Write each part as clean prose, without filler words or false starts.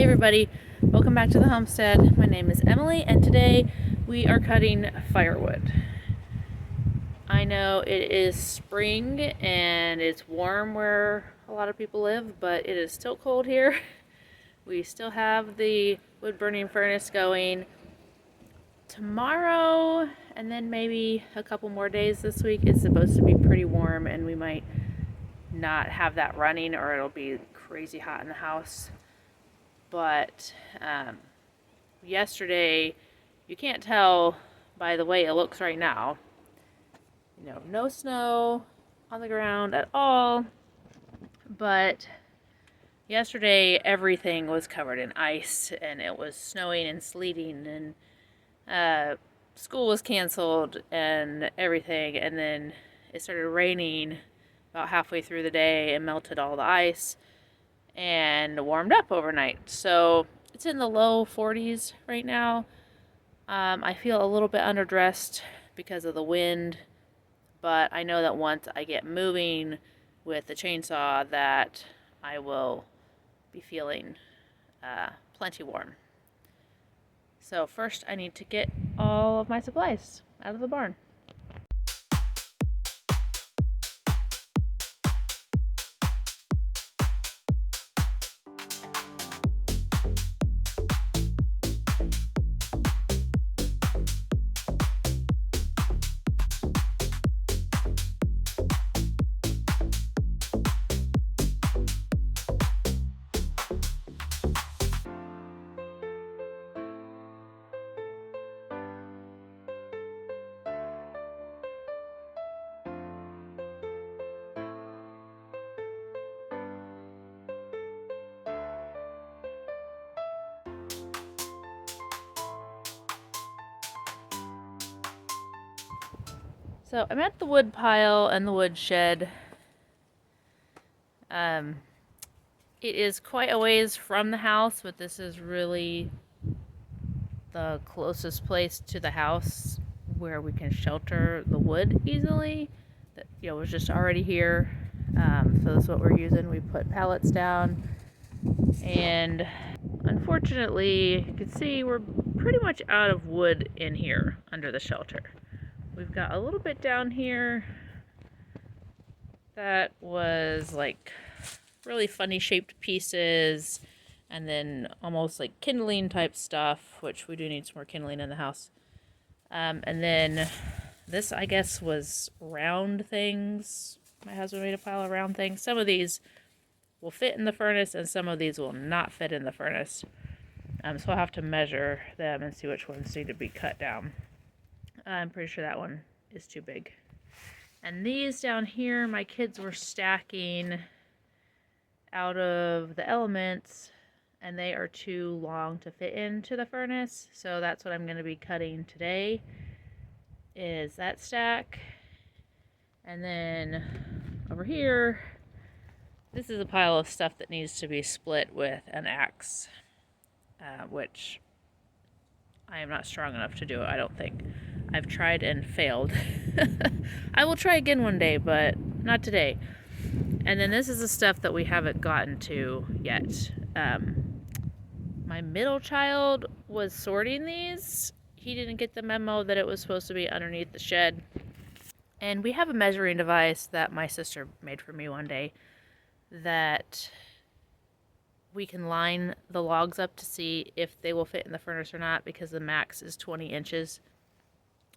Hey everybody, welcome back to the homestead. My name is Emily and today we are cutting firewood. I know it is spring and it's warm where a lot of people live, but it is still cold here. We still have the wood burning furnace going. Tomorrow and then maybe a couple more days this week is supposed to be pretty warm and we might not have that running or it'll be crazy hot in the house. But yesterday, you can't tell by the way it looks right now. You know, no snow on the ground at all. But yesterday, everything was covered in ice and it was snowing and sleeting and school was canceled and everything. And then it started raining about halfway through the day and melted all the ice and warmed up overnight. So it's in the low 40s right now. I feel a little bit underdressed because of the wind, but I know that once I get moving with the chainsaw that I will be feeling plenty warm. So first I need to get all of my supplies out of the barn. So I'm at the wood pile and the wood shed. It is quite a ways from the house, but this is really the closest place to the house where we can shelter the wood easily. That was just already here. So that's what we're using. We put pallets down, and unfortunately, you can see we're pretty much out of wood in here under the shelter. We've got a little bit down here that was like really funny shaped pieces and then almost like kindling type stuff, which we do need some more kindling in the house. And then this, I guess, was round things. My husband made a pile of round things. Some of these will fit in the furnace and some of these will not fit in the furnace. So I'll have to measure them and see which ones need to be cut down. I'm pretty sure that one is too big. And these down here, my kids were stacking out of the elements, and they are too long to fit into the furnace. So that's what I'm going to be cutting today, is that stack. And then over here, this is a pile of stuff that needs to be split with an axe, which I am not strong enough to do, I don't think. I've tried and failed. I will try again one day, but not today. And then this is the stuff that we haven't gotten to yet. My middle child was sorting these. He didn't get the memo that it was supposed to be underneath the shed. And we have a measuring device that my sister made for me one day that we can line the logs up to see if they will fit in the furnace or not, because the max is 20 inches.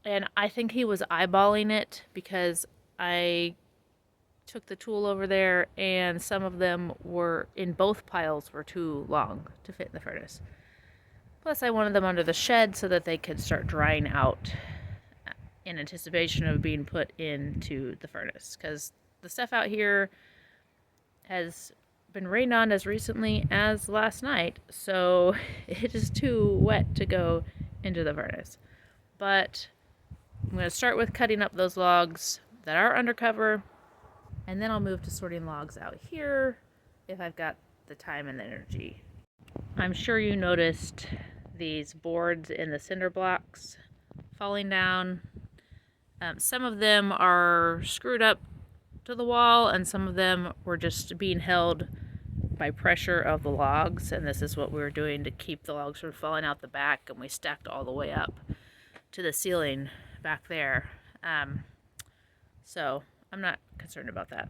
And I think he was eyeballing it because I took the tool over there and some of them were in both piles were too long to fit in the furnace. Plus I wanted them under the shed so that they could start drying out in anticipation of being put into the furnace, because the stuff out here has been rained on as recently as last night, so it is too wet to go into the furnace. But I'm going to start with cutting up those logs that are undercover, and then I'll move to sorting logs out here if I've got the time and the energy. I'm sure you noticed these boards in the cinder blocks falling down. Some of them are screwed up to the wall and some of them were just being held by pressure of the logs, and this is what we were doing to keep the logs from falling out the back, and we stacked all the way up to the ceiling back there. So I'm not concerned about that.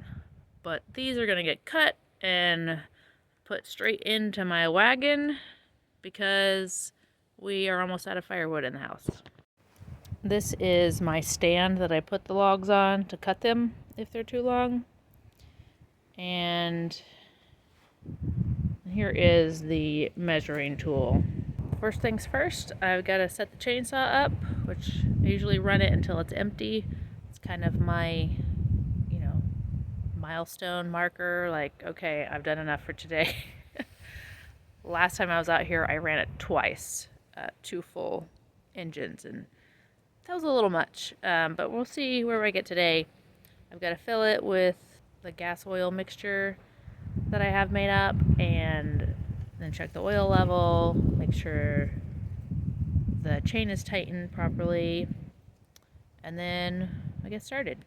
But these are gonna get cut and put straight into my wagon because we are almost out of firewood in the house. This is my stand that I put the logs on to cut them if they're too long. And here is the measuring tool. First things first, I've got to set the chainsaw up, which I usually run it until it's empty. It's kind of my, milestone marker, like, okay, I've done enough for today. Last time I was out here, I ran it twice, 2 full engines, and that was a little much, but we'll see where I get today. I've got to fill it with the gas oil mixture that I have made up, and then check the oil level, make sure the chain is tightened properly, and then I get started.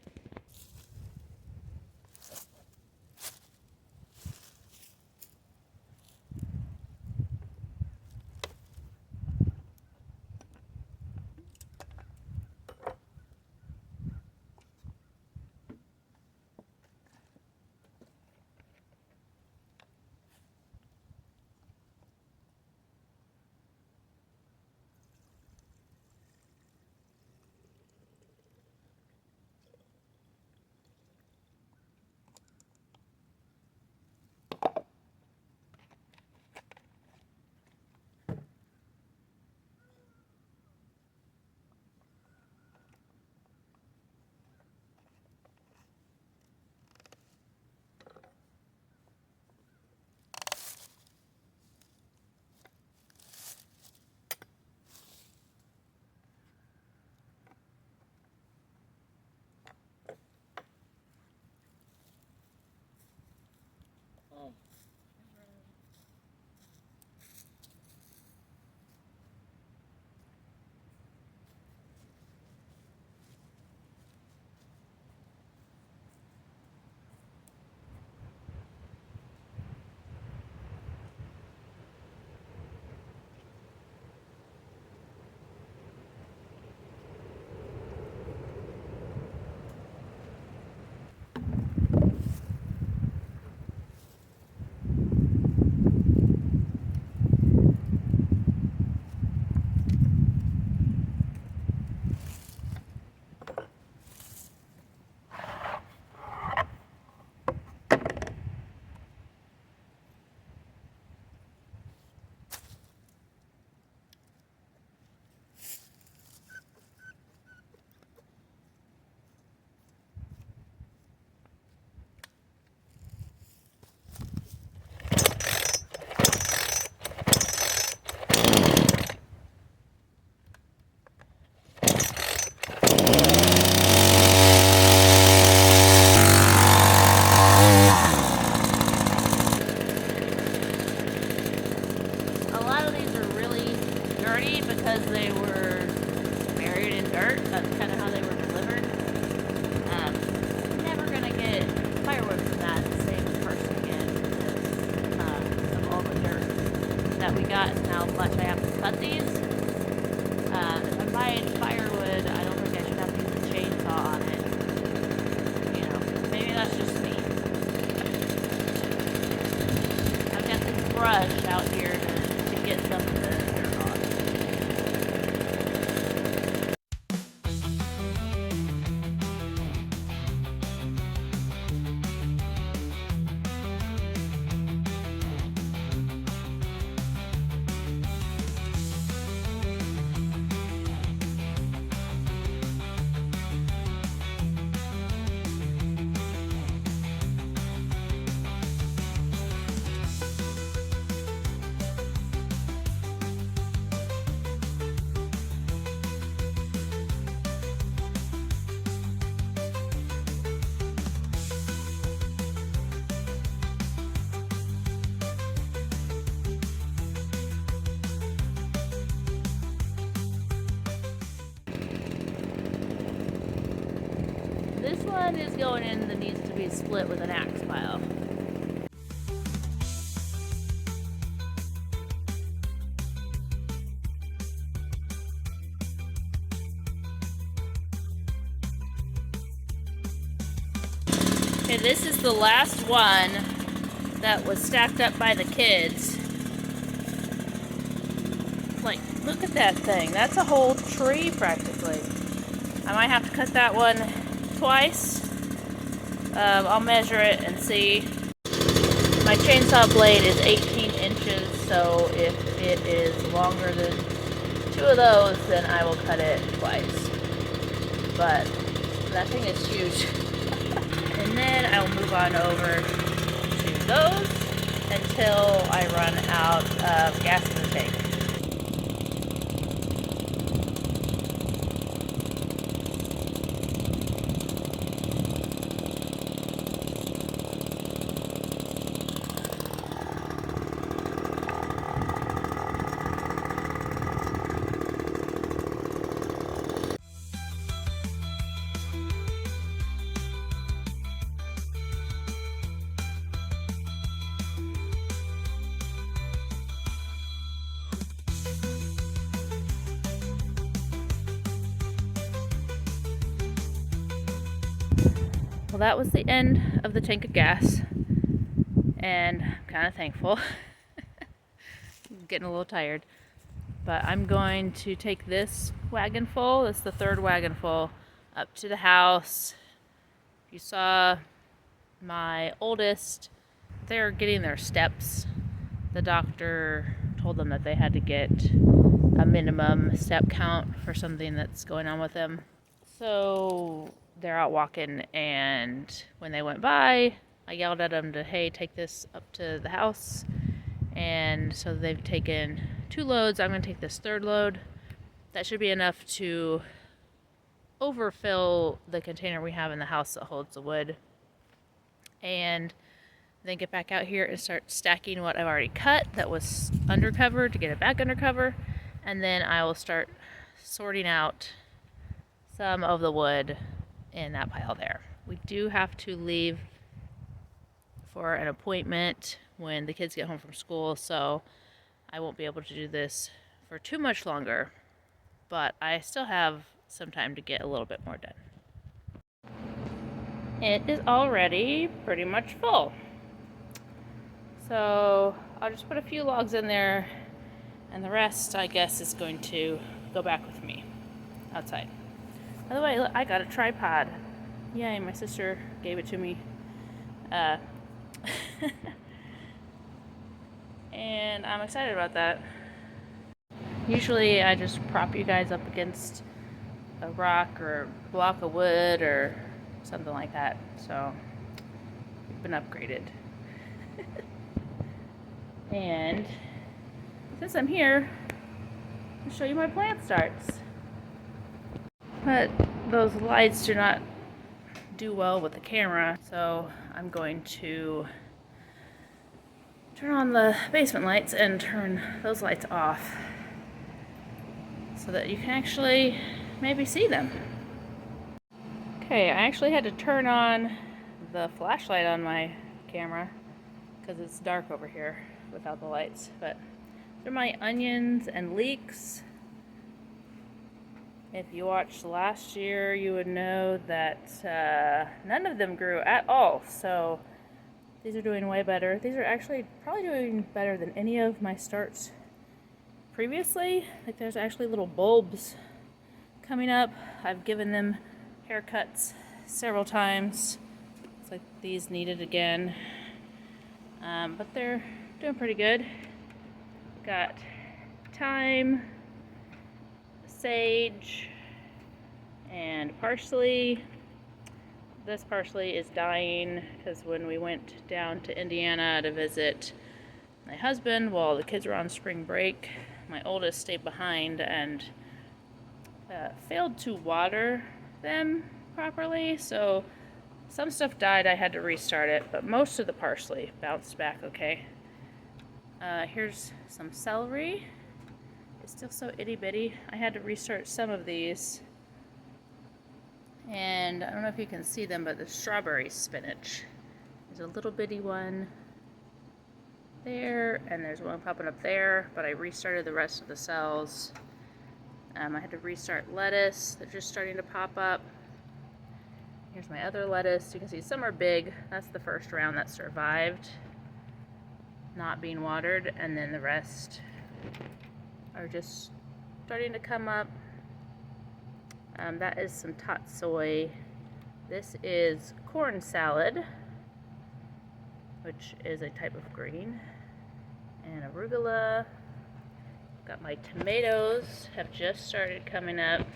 Because they were buried in dirt. That's kind of how they were delivered. Never gonna get firewood from that same person again because of all the dirt that we got and how much I have to cut these. If I'm buying firewood, I don't think I should have to use a chainsaw on it. Maybe that's just me. I've got this brush out here to get some of the dirt off. This one is going in that needs to be split with an axe file. this is the last one that was stacked up by the kids. Like, look at that thing. That's a whole tree practically. I might have to cut that one twice. I'll measure it and see. My chainsaw blade is 18 inches, so if it is longer than 2 of those, then I will cut it twice. But that thing is huge. And then I'll move on over to those until I run out of gas in the tank. Well, that was the end of the tank of gas, and I'm kind of thankful. I'm getting a little tired, but I'm going to take this wagon full, this is the 3rd wagon full, up to the house. You saw my oldest, they're getting their steps. The doctor told them that they had to get a minimum step count for something that's going on with them. So they're out walking, and when they went by, I yelled at them to, hey, take this up to the house. And so they've taken 2 loads. I'm going to take this 3rd load. That should be enough to overfill the container we have in the house that holds the wood. And then get back out here and start stacking what I've already cut that was undercover to get it back undercover. And then I will start sorting out some of the wood in that pile there. We do have to leave for an appointment when the kids get home from school, so I won't be able to do this for too much longer, but I still have some time to get a little bit more done. It is already pretty much full, so I'll just put a few logs in there, and the rest, I guess, is going to go back with me outside. By the way, look, I got a tripod. Yay, my sister gave it to me. And I'm excited about that. Usually I just prop you guys up against a rock or a block of wood or something like that. So we've been upgraded. And since I'm here, I'll show you my plant starts. But those lights do not do well with the camera, so I'm going to turn on the basement lights and turn those lights off so that you can actually maybe see them. Okay, I actually had to turn on the flashlight on my camera because it's dark over here without the lights. But they're my onions and leeks. If you watched last year, you would know that none of them grew at all. So these are doing way better. These are actually probably doing better than any of my starts previously. Like, there's actually little bulbs coming up. I've given them haircuts several times. Looks like these need it again. But they're doing pretty good. Got thyme, sage, and parsley. This parsley is dying because when we went down to Indiana to visit my husband while the kids were on spring break, my oldest stayed behind and failed to water them properly, so some stuff died. I had to restart it, but most of the parsley bounced back okay. Here's some celery. It's still so itty bitty. I had to restart some of these. And I don't know if you can see them, but the strawberry spinach. There's a little bitty one there, and there's one popping up there, but I restarted the rest of the cells. I had to restart lettuce. They're just starting to pop up. Here's my other lettuce. You can see some are big. That's the first round that survived not being watered, and then the rest are just starting to come up. That is some tatsoi. This is corn salad, which is a type of green, and arugula. Got my tomatoes, have just started coming up,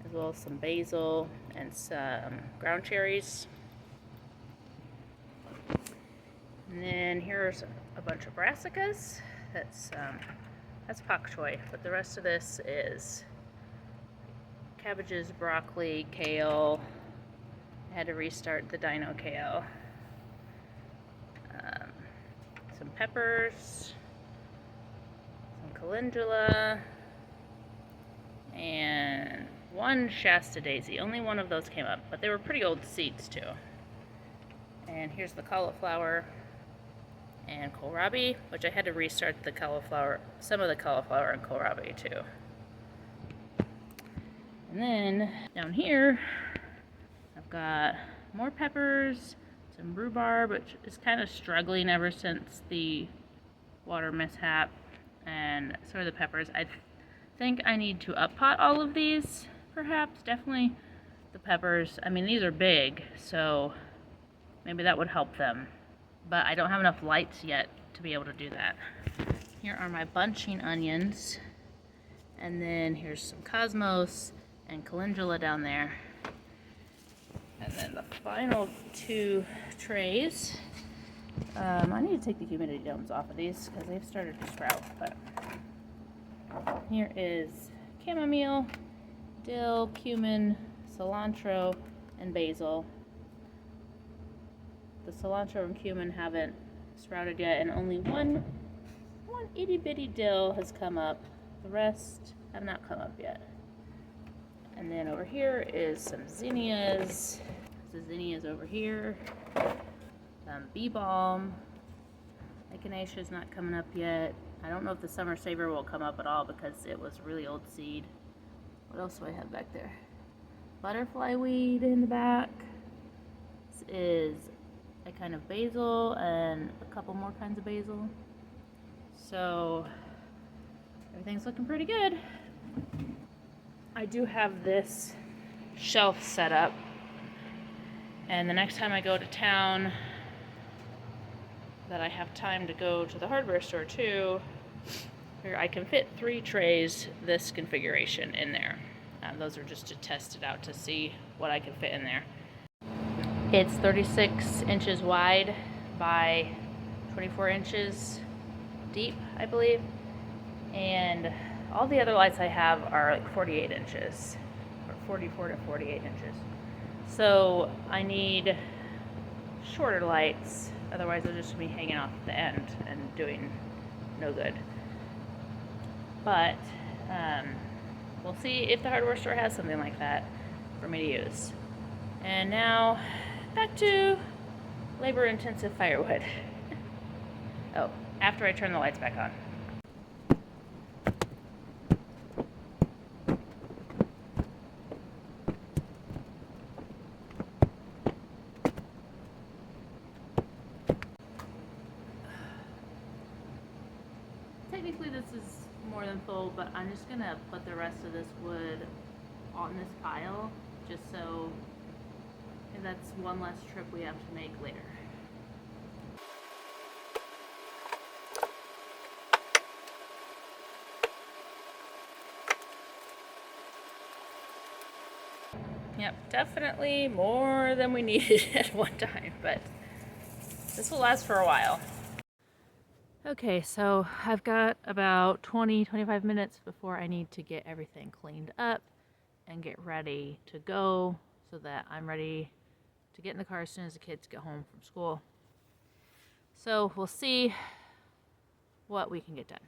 as well as some basil and some ground cherries. And then here's a bunch of brassicas. That's pak choy, but the rest of this is cabbages, broccoli, kale. I had to restart the dino kale. Some peppers, some calendula, and one Shasta daisy. Only one of those came up, but they were pretty old seeds too. And here's the cauliflower and kohlrabi, which I had to restart the cauliflower, some of the cauliflower and kohlrabi too. And then down here, I've got more peppers, some rhubarb, which is kind of struggling ever since the water mishap, and so are the peppers. I think I need to up pot all of these, perhaps. Definitely the peppers. I mean, these are big, so maybe that would help them. But I don't have enough lights yet to be able to do that. Here are my bunching onions. And then here's some cosmos and calendula down there. And then the final two trays. I need to take the humidity domes off of these because they've started to sprout. But here is chamomile, dill, cumin, cilantro, and basil. The cilantro and cumin haven't sprouted yet, and only one itty bitty dill has come up. The rest have not come up yet. And then over here is some zinnias. The zinnias over here. Some bee balm. Echinacea is not coming up yet. I don't know if the summer saver will come up at all because it was really old seed. What else do I have back there? Butterfly weed in the back. This is a kind of basil and a couple more kinds of basil. So everything's looking pretty good. I do have this shelf set up, and the next time I go to town that I have time to go to the hardware store too, where I can fit 3 trays this configuration in there. Those are just to test it out to see what I can fit in there. It's 36 inches wide by 24 inches deep, I believe. And all the other lights I have are like 48 inches, or 44 to 48 inches. So I need shorter lights, otherwise they'll just be hanging off the end and doing no good. But we'll see if the hardware store has something like that for me to use. And now, back to labor-intensive firewood. Oh, after I turn the lights back on. Technically this is more than full, but I'm just gonna put the rest of this wood on this pile, just so that's one less trip we have to make later. Yep, definitely more than we needed at one time, but this will last for a while. Okay, so I've got about 20-25 minutes before I need to get everything cleaned up and get ready to go so that I'm ready to get in the car as soon as the kids get home from school. So we'll see what we can get done.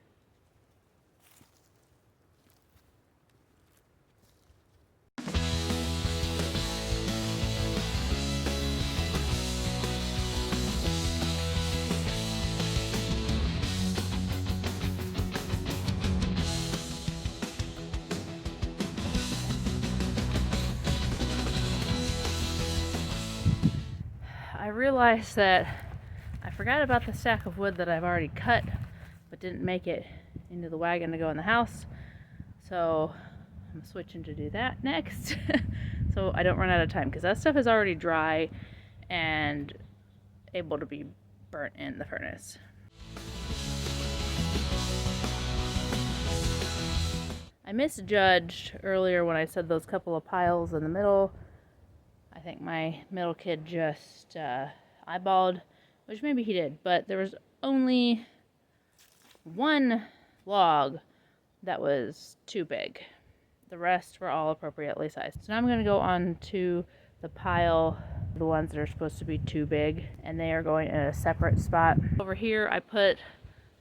realized that I forgot about the stack of wood that I've already cut, but didn't make it into the wagon to go in the house. So I'm switching to do that next. So I don't run out of time, because that stuff is already dry and able to be burnt in the furnace. I misjudged earlier when I said those couple of piles in the middle. I think my middle kid just eyeballed, which maybe he did, but there was only one log that was too big. The rest were all appropriately sized. So now I'm going to go on to the pile, the ones that are supposed to be too big, and they are going in a separate spot. Over here I put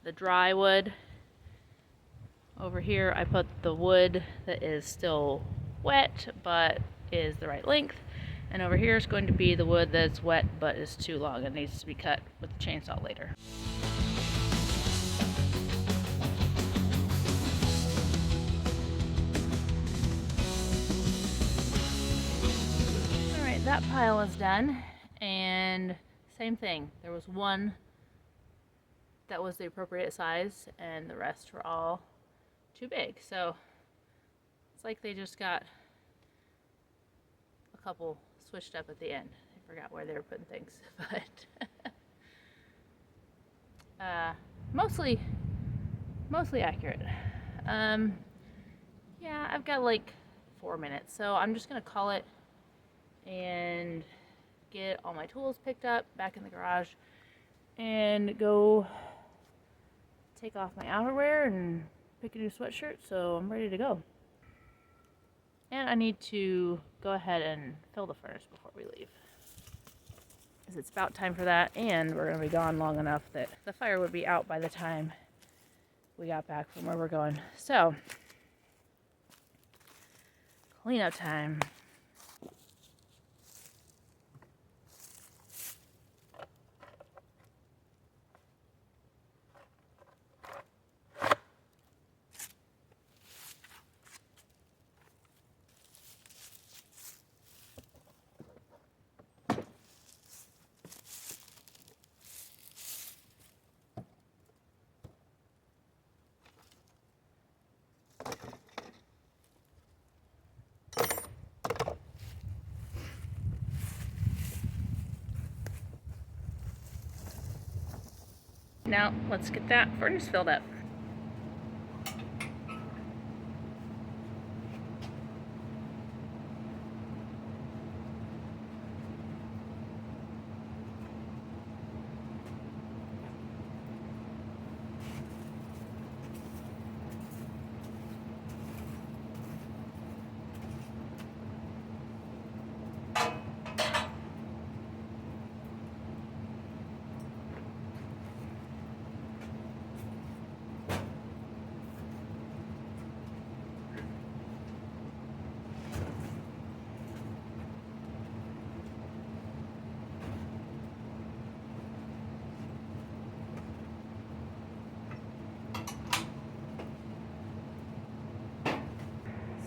the dry wood. Over here I put the wood that is still wet but is the right length. And over here is going to be the wood that's wet but is too long and needs to be cut with the chainsaw later. Alright, that pile is done, and same thing. There was one that was the appropriate size and the rest were all too big. So it's like they just got a couple switched up at the end. I forgot where they were putting things, but mostly accurate. Yeah, I've got like 4 minutes, so I'm just gonna call it and get all my tools picked up back in the garage and go take off my outerwear and pick a new sweatshirt, so I'm ready to go. And I need to go ahead and fill the furnace before we leave, because it's about time for that, and we're going to be gone long enough that the fire would be out by the time we got back from where we're going. So, cleanup time. Now, let's get that furnace filled up.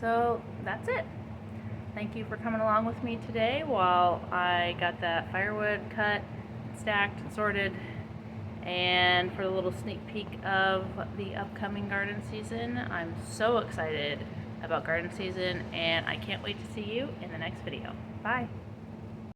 So that's it. Thank you for coming along with me today while I got that firewood cut, stacked, and sorted, and for a little sneak peek of the upcoming garden season. I'm so excited about garden season, and I can't wait to see you in the next video. Bye.